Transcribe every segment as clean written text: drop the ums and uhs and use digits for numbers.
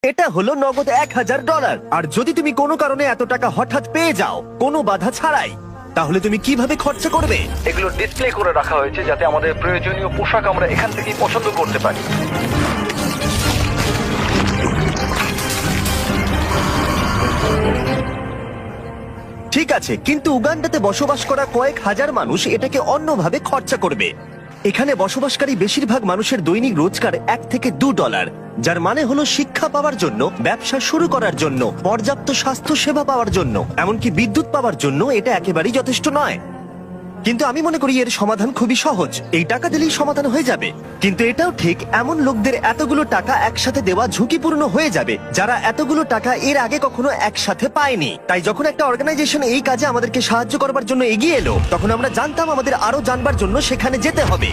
এটা হলো নগদ $1000। আর যদি তুমি কোনো কারণে এত টাকা হঠাৎ পেয়ে যাও কোনো বাধা ছাড়াই, তাহলে তুমি কিভাবে খরচা করবে? এগুলো ডিসপ্লে করে রাখা হয়েছে যাতে আমাদের প্রয়োজনীয় পোশাক আমরা এখান থেকেই পছন্দ করতে পারি। ঠিক আছে, কিন্তু উগান্ডাতে বসবাস করা কয়েক হাজার মানুষ এটাকে অন্যভাবে খরচা করবে। এখানে বসবাসকারী বেশিরভাগ মানুষের দৈনিক রোজগার $1 থেকে $2, যার মানে হলো শিক্ষা পাওয়ার জন্য, ব্যবসা শুরু করার জন্য, পর্যাপ্ত স্বাস্থ্য সেবা পাওয়ার জন্য, এমনকি বিদ্যুৎ পাওয়ার জন্য এটা একেবারেই যথেষ্ট নয়। কিন্তু আমি মনে করি এর সমাধান খুবই সহজ, এই টাকা দিলেই সমাধান হয়ে যাবে। কিন্তু এটাও ঠিক, এমন লোকদের এতগুলো টাকা একসাথে দেওয়া ঝুঁকিপূর্ণ হয়ে যাবে যারা এতগুলো টাকা এর আগে কখনো একসাথে পায়নি। তাই যখন একটা অর্গানাইজেশন এই কাজে আমাদেরকে সাহায্য করবার জন্য এগিয়ে এলো, তখন আমরা জানতাম আমাদের আরো জানবার জন্য সেখানে যেতে হবে।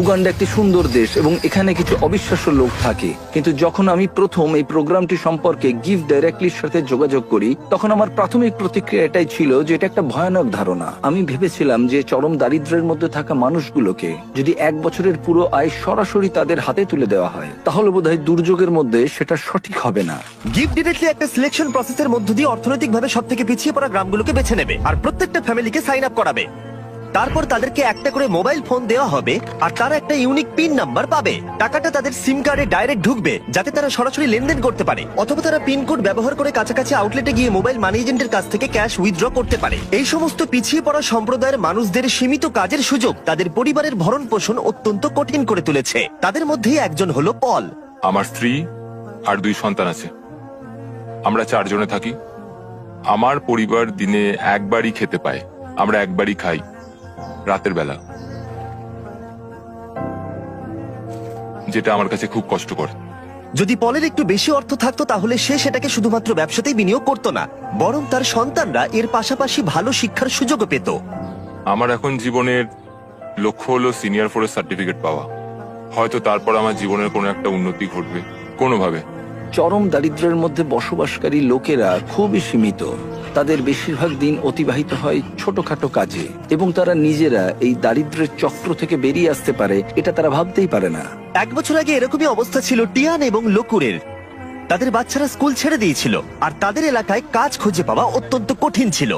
উগান্ডা একটি সুন্দর দেশ এবং এখানে কিছু অবিশ্বাস্য লোক থাকে, কিন্তু যখন আমি প্রথম এই প্রোগ্রামটি সম্পর্কে গিভ ডাইরেক্টলির সাথে যোগাযোগ করি, তখন আমার প্রাথমিক প্রতিক্রিয়া এটাই ছিল যে এটা একটা ভয়ানক ধারণা। আমি ভেবেছিলাম যে চরম দারিদ্র্যের মধ্যে থাকা মানুষগুলোকে যদি 1 বছরের পুরো আয় সরাসরি তাদের হাতে তুলে দেওয়া হয়, তাহলে বোধহয় দুর্যোগের মধ্যে সেটা সঠিক হবে না। গিভ ডিরেক্টলি একটা সিলেকশন প্রসেসের মধ্য দিয়ে অর্থনৈতিকভাবে সবথেকে পিছিয়ে পড়া গ্রামগুলোকে বেছে নেবে আর প্রত্যেকটা ফ্যামিলিকে সাইন আপ করাবে। তারপর তাদেরকে একটা করে মোবাইল ফোন দেওয়া হবে আর তারা একটা ইউনিক পিন নাম্বার পাবে। টাকাটা তাদের সিম কার্ডে ডাইরেক্ট ঢুকবে যাতে তারা সরাসরি লেনদেন করতে পারে, অথবা তারা পিন কোড ব্যবহার করে কাছাকাছি আউটলেটে গিয়ে মোবাইল মানি এজেন্টের কাছ থেকে ক্যাশ উইথড্র করতে পারে। এই সমস্ত পিছিয়ে পড়া সম্প্রদায়ের মানুষদের সীমিত কাজের সুযোগ তাদের পরিবারের ভরণ পোষণ অত্যন্ত কঠিন করে তুলেছে। তাদের মধ্যেই একজন হলো পল। আমার স্ত্রী আর 2 সন্তান আছে, আমরা 4 জনে থাকি। আমার পরিবার দিনে একবারই খেতে পায়, আমরা একবারই খাই, রাতের বেলা, যেটা আমার কাছে খুব কষ্টকর। যদি পলের একটু বেশি অর্থ থাকতো তাহলে সে সেটাকে শুধুমাত্র ব্যবসাতেই বিনিয়োগ করতো না, বরং তার সন্তানরা এর পাশাপাশি ভালো শিক্ষার সুযোগও পেত। আমার এখন জীবনের লক্ষ্য হলো সিনিয়র 4 সার্টিফিকেট পাওয়া। হয়তো তারপর আমার জীবনের কোনো একটা উন্নতি ঘটবে কোনোভাবে। চরম দারিদ্র্যের মধ্যে বসবাসকারী লোকেরা খুবই সীমিত। তাদের বেশিরভাগ দিন অতিবাহিত হয় ছোটখাটো কাজে এবং তারা নিজেরা এই দারিদ্র্যের চক্র থেকে বেরিয়ে আসতে পারে এটা তারা ভাবতেই পারে না। 1 বছর আগে এরকমই অবস্থা ছিল টিয়ান এবং লোকুরের। তাদের বাচ্চারা স্কুল ছেড়ে দিয়েছিল আর তাদের এলাকায় কাজ খুঁজে পাওয়া অত্যন্ত কঠিন ছিল।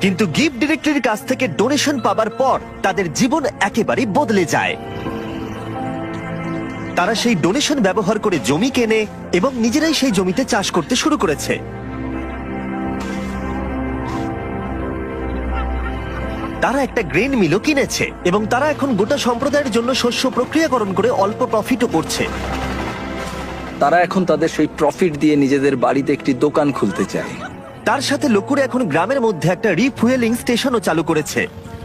কিন্তু গিভ ডিরেক্টরির কাছ থেকে ডোনেশন পাবার পর তাদের জীবন একেবারেই বদলে যায়। তারা সেই ডোনেশন ব্যবহার করে জমি কেনে এবং নিজেরাই সেই জমিতে চাষ করতে শুরু করেছে। তারা একটা গ্রেন মিলও কিনেছে এবং তারা এখন গোটা সম্প্রদায়ের জন্য শস্য প্রক্রিয়াকরণ করে অল্প প্রফিটও করছে। তারা এখন তাদের সেই প্রফিট দিয়ে নিজেদের বাড়িতে একটি দোকান খুলতে চায়। তার সাথে লোকুরে এখন গ্রামের মধ্যে একটা রিফুয়েলিং স্টেশনও চালু করেছে।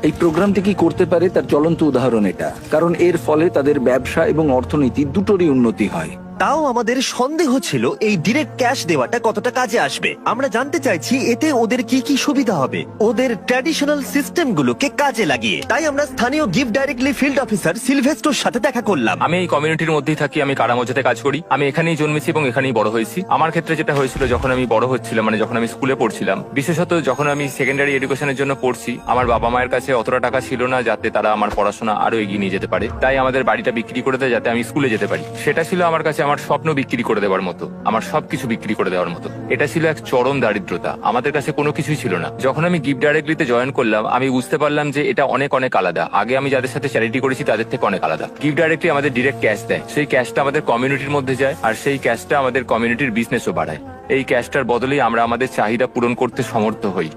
এই প্রোগ্রামটি কি করতে পারে তার জ্বলন্ত উদাহরণ এটা, কারণ এর ফলে তাদের ব্যবসা এবং অর্থনীতি দুটোরই উন্নতি হয়। তাও আমাদের সন্দেহ ছিল এই ডিরেক্ট ক্যাশ দেওয়াটা কতটা কাজে আসবে। আমরা জানতে চাইছি এতে ওদের কি কি সুবিধা হবে ওদের ট্র্যাডিশনাল সিস্টেমগুলোকে কাজে লাগিয়ে। তাই আমরা স্থানীয় গিভ ডাইরেক্টলি ফিল্ড অফিসার সিলভেস্টোর সাথে দেখা করলাম। আমি এই কমিউনিটির মধ্যেই থাকি, আমি কারামোজাতে কাজ করি। আমি এখানেই জন্মেছি এবং এখানেই বড় হয়েছি। আমার ক্ষেত্রে যেটা হয়েছিল, যখন আমি বড় হচ্ছিলাম, মানে যখন আমি স্কুলে পড়ছিলাম, বিশেষত যখন আমি সেকেন্ডারি এডুকেশনের জন্য পড়ছি, আমার বাবা মায়ের কাছে অতটা টাকা ছিল না যাতে তারা আমার পড়াশোনা আরো এগিয়ে নিয়ে যেতে পারে। তাই আমাদের বাড়িটা বিক্রি করে দেয় যাতে আমি স্কুলে যেতে পারি। সেটা ছিল আমার কাছে আমার স্বপ্ন বিক্রি করে দেওয়ার মতো, আমার সবকিছু বিক্রি করে দেওয়ার মতো। এটা ছিল এক চরম দারিদ্রতা, আমাদের কাছে কোনো কিছুই ছিল না। যখন আমি গিভ ডাইরেক্টলিতে জয়েন করলাম, আমি বুঝতে পারলাম যে এটা অনেক অনেক আলাদা। আগে আমি যাদের সাথে চ্যারিটি করেছি তাদের থেকে অনেক আলাদা। গিভ ডাইরেক্টলি আমাদের ডিরেক্ট ক্যাশ দেয়, সেই ক্যাশটা আমাদের কমিউনিটির মধ্যে যায় আর সেই ক্যাশটা আমাদের কমিউনিটির বিজনেসও বাড়ায়। এই ক্যাশটার বদলেই আমরা আমাদের চাহিদা পূরণ করতে সমর্থ হই।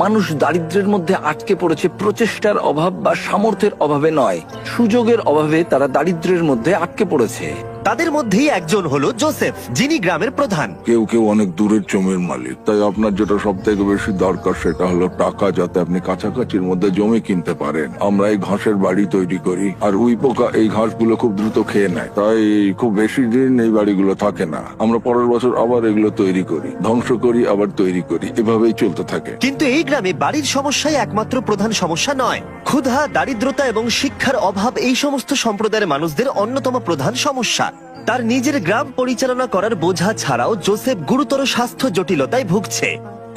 মানুষ দারিদ্র্যের মধ্যে আটকে পড়েছে প্রচেষ্টার অভাব বা সামর্থ্যের অভাবে নয়, সুযোগের অভাবে তারা দারিদ্র্যের মধ্যে আটকে পড়েছে। তাদের মধ্যেই একজন হলো জোসেফ, যিনি গ্রামের প্রধান। কেউ কেউ অনেক দূরের জমির মালিক, তাই আপনার যেটা সব থেকে বেশি দরকার সেটা হলো টাকা, যাতে আপনি কাছাকাছির মধ্যে জমি কিনতে পারেন। আমরা এই ঘাসের বাড়ি তৈরি করি আর উই পোকা এই ঘাসগুলো খুব দ্রুত খেয়ে নেয়, তাই খুব বেশি দিন এই বাড়িগুলো থাকে না। আমরা পরের বছর আবার এগুলো তৈরি করি, ধ্বংস করি, আবার তৈরি করি, এভাবেই চলতে থাকে। কিন্তু এই গ্রামে বাড়ির সমস্যাই একমাত্র প্রধান সমস্যা নয়। ক্ষুধা, দারিদ্রতা এবং শিক্ষার অভাব এই সমস্ত সম্প্রদায়ের মানুষদের অন্যতম প্রধান সমস্যা। তার নিজের গ্রাম পরিচালনা করার বোঝা ছাড়াও জোসেফ গুরুতর স্বাস্থ্য জটিলতায় ভুগছে।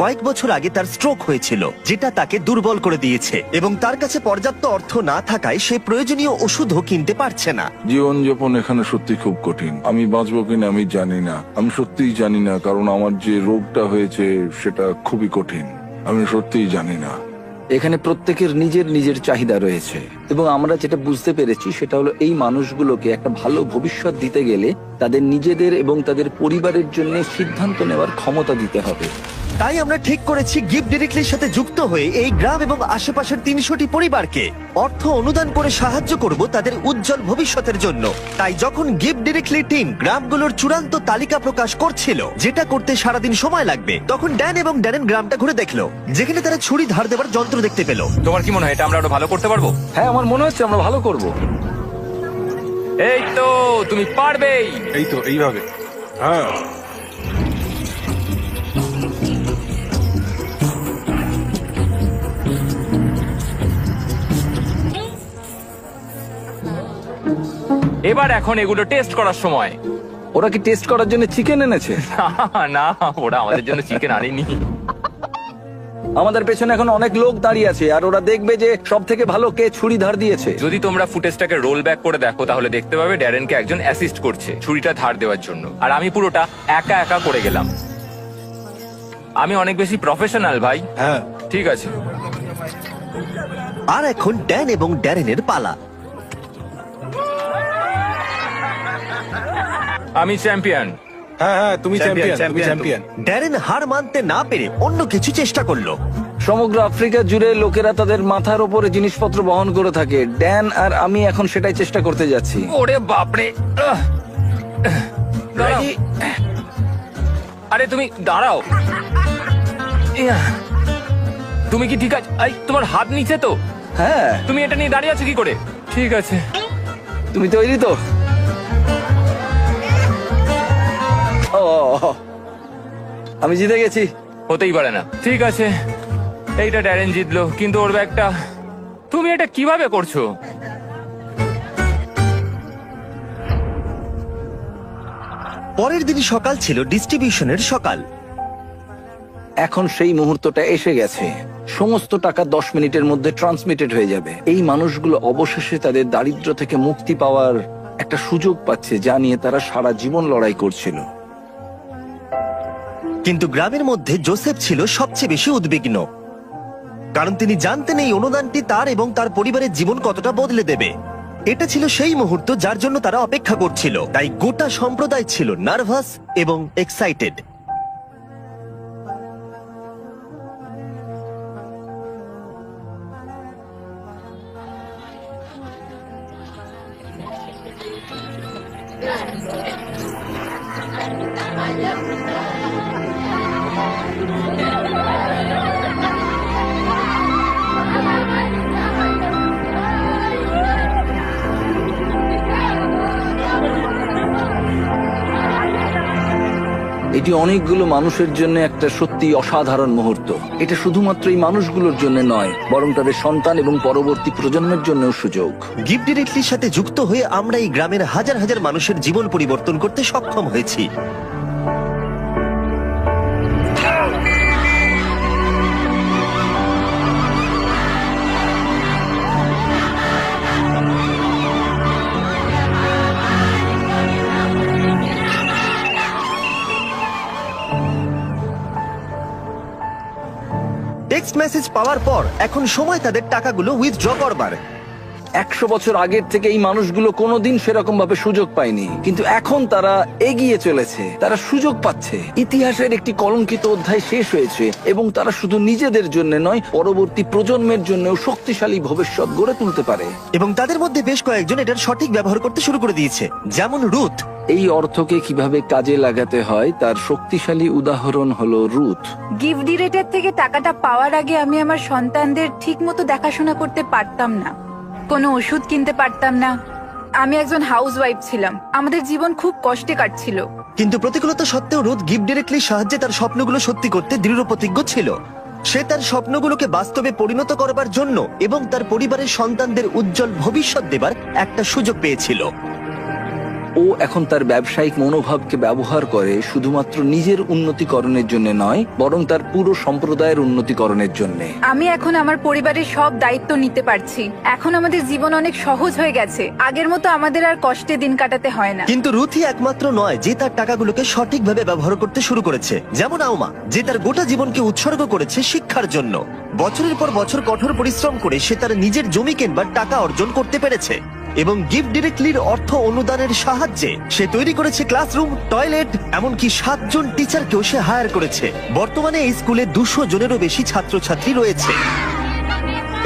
কয়েক বছর আগে তার স্ট্রোক হয়েছিল, যেটা তাকে দুর্বল করে দিয়েছে এবং তার কাছে পর্যাপ্ত অর্থ না থাকায় সে প্রয়োজনীয় ওষুধও কিনতে পারছে না। জীবনযাপন এখানে সত্যি খুব কঠিন। আমি বাঁচবো কিনা আমি জানি না, আমি সত্যিই জানি না, কারণ আমার যে রোগটা হয়েছে সেটা খুবই কঠিন। আমি সত্যিই জানি না। এখানে প্রত্যেকের নিজের নিজের চাহিদা রয়েছে এবং আমরা যেটা বুঝতে পেরেছি সেটা হলো এই মানুষগুলোকে একটা ভালো ভবিষ্যৎ দিতে গেলে তাদের নিজেদের এবং তাদের পরিবারের জন্য সিদ্ধান্ত নেওয়ার ক্ষমতা দিতে হবে। তাই আমরা ঠিক করেছি গিফট ডিরেক্টলির সাথে যুক্ত হয়ে এই গ্রাম এবং আশেপাশের 300টি পরিবারকে অর্থ অনুদান করে সাহায্য করব তাদের উজ্জ্বল ভবিষ্যতের জন্য। তাই যখন গিফট ডিরেক্টলি টিম গ্রামগুলোর চূড়ান্ত তালিকা প্রকাশ করছিল, যেটা করতে সারাদিন সময় লাগবে, তখন ড্যান এবং ড্যারেন গ্রামটা ঘুরে দেখলো, যেখানে তারা ছুরি ধার দেবার যন্ত্র দেখতে পেল। তোমার কি মনে হয় এটা আমরা আরো ভালো করতে পারবো? হ্যাঁ, আমার মনে হচ্ছে আমরা ভালো করব। এই তো, তুমি পারবেই। এই তো এইভাবে। হ্যাঁ, এবার এখন এগুলো টেস্ট করার সময়। ওরা কি টেস্ট করার জন্য চিকেন এনেছে? না, ওরা আমাদের জন্য চিকেন আনেনি। আমাদের পেছনে এখন অনেক লোক দাঁড়িয়ে আছে আর ওরা দেখবে যে সব থেকে ভালো কে ছুরি ধার দিয়েছে। যদি তোমরা ফুটেজটাকে রোল ব্যাক করে দেখো তাহলে দেখতে পাবে ড্যারেনকে একজন অ্যাসিস্ট করছে ছুরিটা ধার দেওয়ার জন্য, আর আমি পুরোটা একা একা করে গেলাম। আমি অনেক বেশি প্রফেশনাল ভাই। হ্যাঁ, ঠিক আছে। আর এখন ড্যান এবং ড্যারেনের পালা। আমি চ্যাম্পিয়ন। হ্যাঁ, হ্যাঁ, তুমি চ্যাম্পিয়ন, তুমি চ্যাম্পিয়ন। ড্যারেন হার মানতে না পেরে অন্য কিছু চেষ্টা করলো। সমগ্র আফ্রিকা জুড়ে লোকেরা তাদের মাথার ওপরে জিনিসপত্র বহন করে থাকে। ড্যান আর আমি এখন সেটাই চেষ্টা করতে যাচ্ছি। ওরে বাপরে। দাঁড়াও। আরে তুমি দাঁড়াও। তুমি কি ঠিক আছে? তোমার হাত নিচে তো? হ্যাঁ। তুমি এটা নিয়ে দাঁড়িয়ে আছো কি করে? ঠিক আছে। তুমি তৈরি তো? ও, আমি জিতে গেছি। হতেই পারে না। ঠিক আছে, এইটা ড্যারেন জিতলো, কিন্তু ওর ব্যাগটা। তুমি এটা কিভাবে করছো? পরের দিন সকাল ছিল ডিস্ট্রিবিউশনের সকাল। এখন সেই মুহূর্তটা এসে গেছে। সমস্ত টাকা 10 মিনিটের মধ্যে ট্রান্সমিটেড হয়ে যাবে। এই মানুষগুলো অবশেষে তাদের দারিদ্র্য থেকে মুক্তি পাওয়ার একটা সুযোগ পাচ্ছে, যা নিয়ে তারা সারা জীবন লড়াই করছিল। কিন্তু গ্রামের মধ্যে জোসেফ ছিল সবচেয়ে বেশি উদ্বিগ্ন, কারণ তিনি জানতেন এই অনুদানটি তার এবং তার পরিবারের জীবন কতটা বদলে দেবে। এটা ছিল সেই মুহূর্ত যার জন্য তারা অপেক্ষা করছিল। তাই গোটা সম্প্রদায় ছিল নার্ভাস এবং এক্সাইটেড। এটি অনেকগুলো মানুষের জন্য একটা সত্যি অসাধারণ মুহূর্ত। এটা শুধুমাত্র এই মানুষগুলোর জন্য নয়, বরং তাদের সন্তান এবং পরবর্তী প্রজন্মের জন্যও সুযোগ। গিফট ডিরেক্টলির সাথে যুক্ত হয়ে আমরা এই গ্রামের হাজার হাজার মানুষের জীবন পরিবর্তন করতে সক্ষম হয়েছি। টেক্সট মেসেজ পাওয়ার পর এখন সময় তাদের টাকাগুলো উইথড্র করবার। 100 বছর আগের থেকে এই মানুষগুলো কোনোদিন সেরকম ভাবে সুযোগ পায়নি, কিন্তু এখন তারা এগিয়ে চলেছে, তারা সুযোগ পাচ্ছে। ইতিহাসের একটি কলঙ্কিত অধ্যায় শেষ হয়েছে এবং তারা শুধু নিজেদের জন্য নয়, পরবর্তী প্রজন্মের জন্যও শক্তিশালী ভবিষ্যৎ গড়ে তুলতে পারে। এবং তাদের মধ্যে বেশ কয়েকজন এটার সঠিক ব্যবহার করতে শুরু করে দিয়েছে, যেমন রুথ। এই অর্থকে কিভাবে কাজে লাগাতে হয় তার শক্তিশালী উদাহরণ হলো রুথ। গিফট ডিরেক্টর থেকে টাকাটা পাওয়ার আগে আমি আমার সন্তানদের ঠিকমতো দেখাশোনা করতে পারতাম না, কোনো ওষুধ কিনতে পারতাম না। আমি একজন হাউসওয়াইফ ছিলাম, আমাদের জীবন খুব কষ্টে কাটছিল। কিন্তু প্রতিকূলতা সত্ত্বেও রুথ গিফট ডিরেক্টলির সাহায্যে তার স্বপ্নগুলো সত্যি করতে দৃঢ় প্রতিজ্ঞ ছিল। সে তার স্বপ্নগুলোকে বাস্তবে পরিণত করবার জন্য এবং তার পরিবারের সন্তানদের উজ্জ্বল ভবিষ্যৎ দেবার একটা সুযোগ পেয়েছিল। ও এখন তার ব্যবসায়িক মনোভাবকে ব্যবহার করে শুধুমাত্র নিজের উন্নতিকরণের জন্য নয়, বরং তার পুরো সম্প্রদায়ের উন্নতিকরণের জন্য। আমি এখন আমার পরিবারের সব দায়িত্ব নিতে পারছি। এখন আমাদের জীবন অনেক সহজ হয়ে গেছে। আগের মতো আমাদের আর কষ্টে দিন কাটাতে হয় না। কিন্তু রুথি একমাত্র নয় যে তার টাকাগুলোকে সঠিকভাবে ব্যবহার করতে শুরু করেছে, যেমন আউমা যে তার গোটা জীবনকে উৎসর্গ করেছে শিক্ষার জন্য। বছরের পর বছর কঠোর পরিশ্রম করে সে তার নিজের জমি কেনবার টাকা অর্জন করতে পেরেছে এবং গিফট ডিরেক্টলির অর্থ অনুদানের সাহায্যে সে তৈরি করেছে ক্লাসরুম, টয়লেট, এমনকি 7 জন টিচারকেও সে হায়ার করেছে। বর্তমানে এই স্কুলে 200 জনেরও বেশি ছাত্রছাত্রী রয়েছে।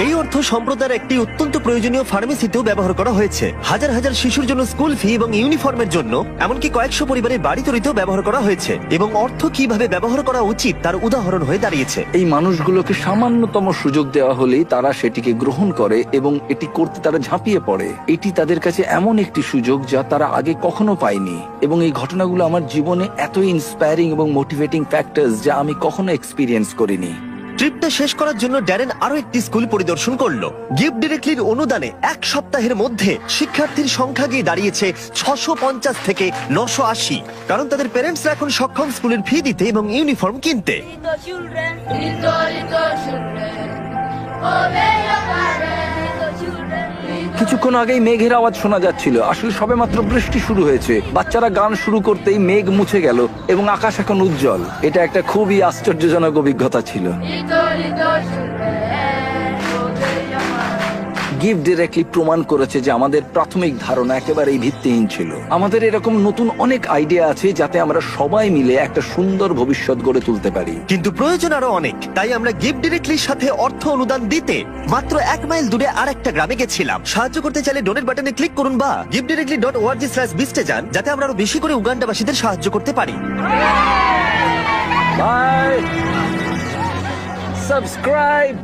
এই অর্থ সম্প্রদায়ের একটি অত্যন্ত প্রয়োজনীয় ফার্মেসিতেও ব্যবহার করা হয়েছে। হাজার হাজার শিশুর জন্য স্কুল ফি এবং ইউনিফর্মের জন্য, এমনকি কয়েকশো পরিবারের বাড়ি তৈরিতেও ব্যবহার করা হয়েছে। এবং অর্থ কিভাবে ব্যবহার করা উচিত তার উদাহরণ হয়ে দাঁড়িয়েছে। এই মানুষগুলোকে সামান্যতম সুযোগ দেওয়া হলেই তারা সেটিকে গ্রহণ করে এবং এটি করতে তারা ঝাঁপিয়ে পড়ে। এটি তাদের কাছে এমন একটি সুযোগ যা তারা আগে কখনো পায়নি। এবং এই ঘটনাগুলো আমার জীবনে এতই ইন্সপায়ারিং এবং মোটিভেটিং ফ্যাক্টরস যা আমি কখনো এক্সপিরিয়েন্স করিনি। ট্রিপটা শেষ করার জন্য ড্যারেন আরো একটি স্কুল পরিদর্শন করলো। গিফট ডিরেক্টলির অনুদানে 1 সপ্তাহের মধ্যে শিক্ষার্থীর সংখ্যা গিয়ে দাঁড়িয়েছে 650 থেকে 980, কারণ তাদের প্যারেন্টসরা এখন সক্ষম স্কুলের ফি দিতে এবং ইউনিফর্ম কিনতে। Little children, little children, obey your parents, little children. কিছুক্ষণ আগেই মেঘের আওয়াজ শোনা যাচ্ছিল। আসলে সবেমাত্র বৃষ্টি শুরু হয়েছে। বাচ্চারা গান শুরু করতেই মেঘ মুছে গেল এবং আকাশ এখন উজ্জ্বল। এটা একটা খুবই আশ্চর্যজনক অভিজ্ঞতা ছিল। Little children, obey your parents. Gift directly প্রমাণ করেছে যে আমাদের প্রাথমিক ধারণা একেবারেই ভিত্তিহীন ছিল। আমাদের এরকম নতুন অনেক আইডিয়া আছে যাতে আমরা সবাই মিলে একটা সুন্দর ভবিষ্যৎ গড়ে তুলতে পারি। কিন্তু প্রয়োজন আরো অনেক। তাই আমরা গিফট ডিরেক্টলির সাথে অর্থ অনুদান দিতে মাত্র 1 মাইল দূরে আরেকটা গ্রামে গেছিলাম। সাহায্য করতে চাইলে ডোনেট বাটনে ক্লিক করুন বা giftdirectly.org/beast এ যান, যাতে আমরা আরো বেশি করে উগান্ডাবাসীদের সাহায্য করতে পারি। বাই। সাবস্ক্রাইব।